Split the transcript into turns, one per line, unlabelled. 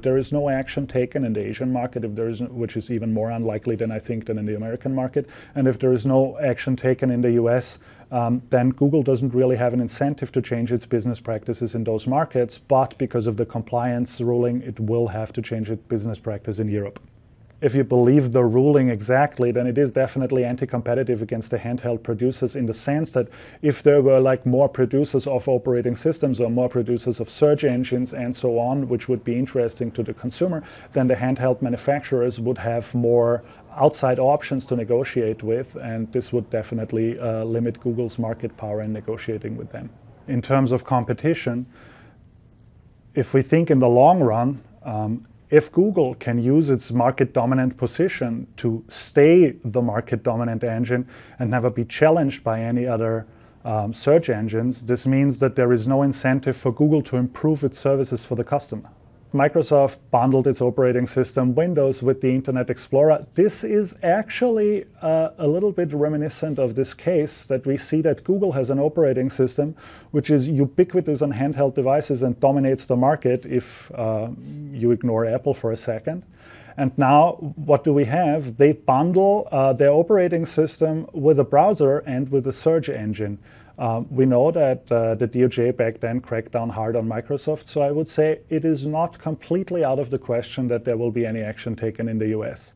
there is no action taken in the Asian market, which is even more unlikely than I think than in the American market, and if there is no action taken in the US, then Google doesn't really have an incentive to change its business practices in those markets, but because of the compliance ruling, it will have to change its business practice in Europe. If you believe the ruling exactly, then it is definitely anti-competitive against the handheld producers, in the sense that if there were like more producers of operating systems or more producers of search engines and so on, which would be interesting to the consumer, then the handheld manufacturers would have more outside options to negotiate with, and this would definitely limit Google's market power in negotiating with them. In terms of competition, if we think in the long run, if Google can use its market dominant position to stay the market dominant engine and never be challenged by any other search engines, this means that there is no incentive for Google to improve its services for the customer. Microsoft bundled its operating system Windows with the Internet Explorer. This is actually a little bit reminiscent of this case that we see that Google has an operating system which is ubiquitous on handheld devices and dominates the market if you ignore Apple for a second. And now what do we have? They bundle their operating system with a browser and with a search engine. We know that the DOJ back then cracked down hard on Microsoft, so I would say it is not completely out of the question that there will be any action taken in the US.